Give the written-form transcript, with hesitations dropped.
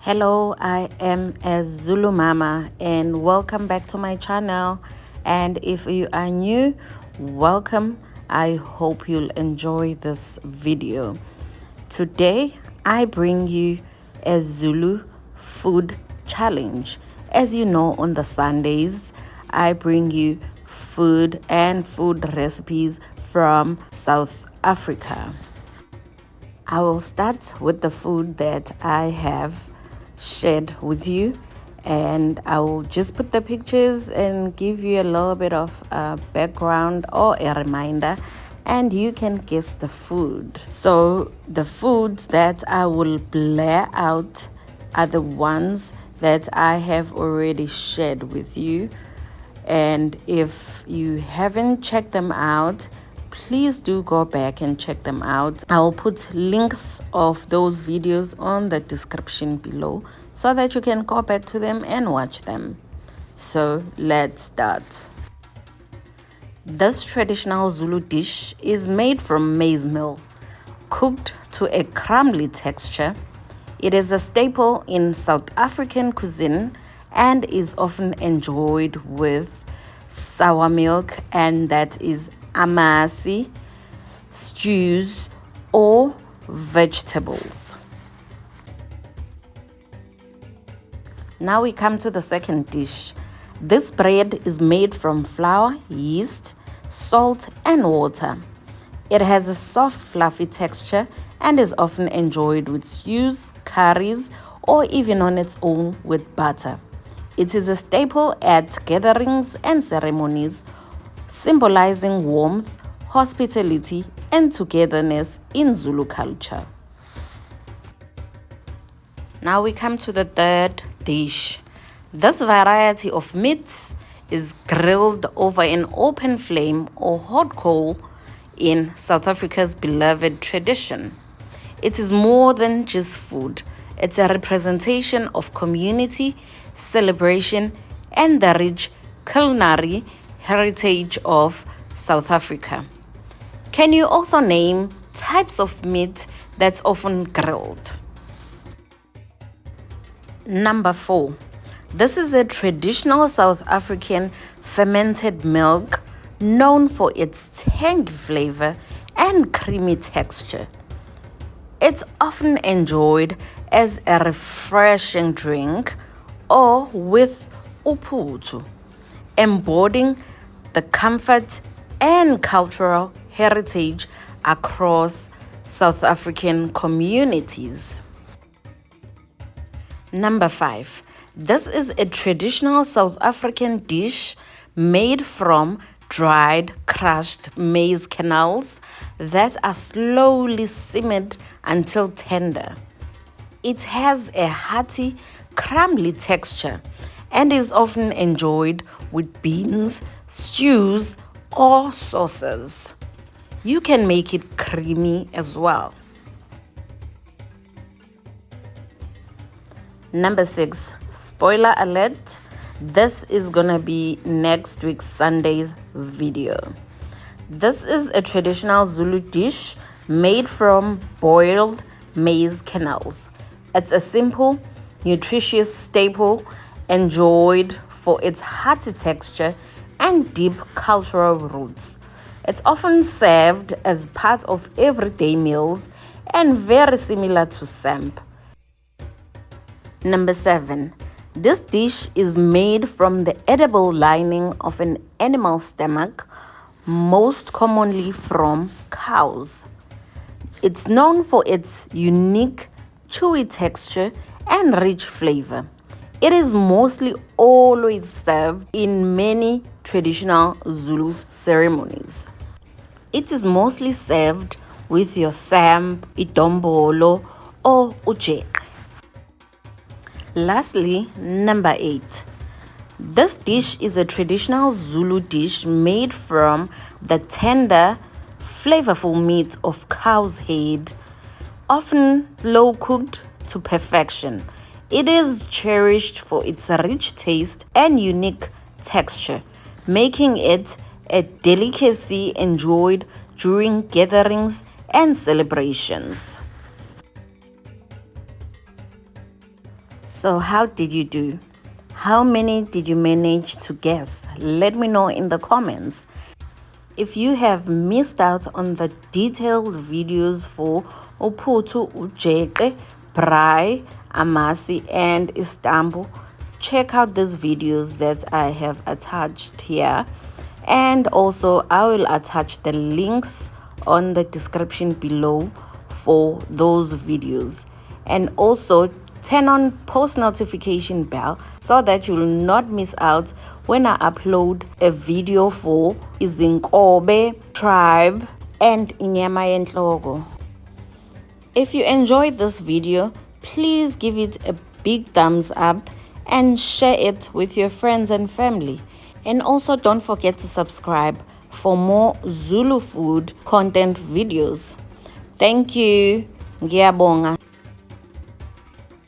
Hello, I am a Zulu Mama and welcome back to my channel. And if you are new, welcome. I hope you'll enjoy this video. Today, I bring you a Zulu food challenge. As you know, on the Sundays, I bring you food and food recipes from South Africa. I will start with the food that I have shared with you, and I will just put the pictures and give you a little bit of background or a reminder, and you can guess the food. So the foods that I will blare out are the ones that I have already shared with you, and if you haven't checked them out, please do go back and check them out. I will put links of those videos on the description below so that you can go back to them and watch them. So let's start. This traditional Zulu dish is made from maize meal, cooked to a crumbly texture. It is a staple in South African cuisine and is often enjoyed with sour milk, and that is amasi, stews, or vegetables. Now we come to the second dish. This bread is made from flour, yeast, salt, and water. It has a soft, fluffy texture and is often enjoyed with stews, curries, or even on its own with butter. It is a staple at gatherings and ceremonies, symbolizing warmth, hospitality, and togetherness in Zulu culture. Now we come to the third dish. This variety of meat is grilled over an open flame or hot coal in South Africa's beloved tradition. It is more than just food. It's a representation of community, celebration, and the rich culinary heritage of South Africa. Can you also name types of meat that's often grilled? Number 4. This is a traditional South African fermented milk known for its tangy flavor and creamy texture. It's often enjoyed as a refreshing drink or with Uphuthu, embodying the comfort and cultural heritage across South African communities. Number 5. This is a traditional South African dish made from dried, crushed maize kernels that are slowly simmered until tender. It has a hearty, crumbly texture and is often enjoyed with beans, stews, or sauces. You can make it creamy as well. Number 6. Spoiler alert, this is gonna be next week's Sunday's video. This is a traditional Zulu dish made from boiled maize kernels. It's a simple, nutritious staple enjoyed for its hearty texture and deep cultural roots. It's often served as part of everyday meals and very similar to samp. Number 7. This dish is made from the edible lining of an animal stomach, most commonly from cows. It's known for its unique, chewy texture and rich flavor. It is mostly always served in many traditional Zulu ceremonies. It is mostly served with your samp, idombolo, or ujeqe. Lastly, number 8. This dish is a traditional Zulu dish made from the tender, flavorful meat of cow's head, often slow cooked to perfection. It is cherished for its rich taste and unique texture, making it a delicacy enjoyed during gatherings and celebrations. So how did you do? How many did you manage to guess? Let me know in the comments. If you have missed out on the detailed videos for Uphuthu, Ujeqe, Braai, Amasi and Istambu, check out these videos that I have attached here, and also I will attach the links on the description below for those videos. And also turn on post notification bell so that you'll not miss out when I upload a video for Izinkobe tribe and Inyama Yentloko. If you enjoyed this video, please give it a big thumbs up and share it with your friends and family. And also don't forget to subscribe for more Zulu food content videos. Thank you. Ngiyabonga.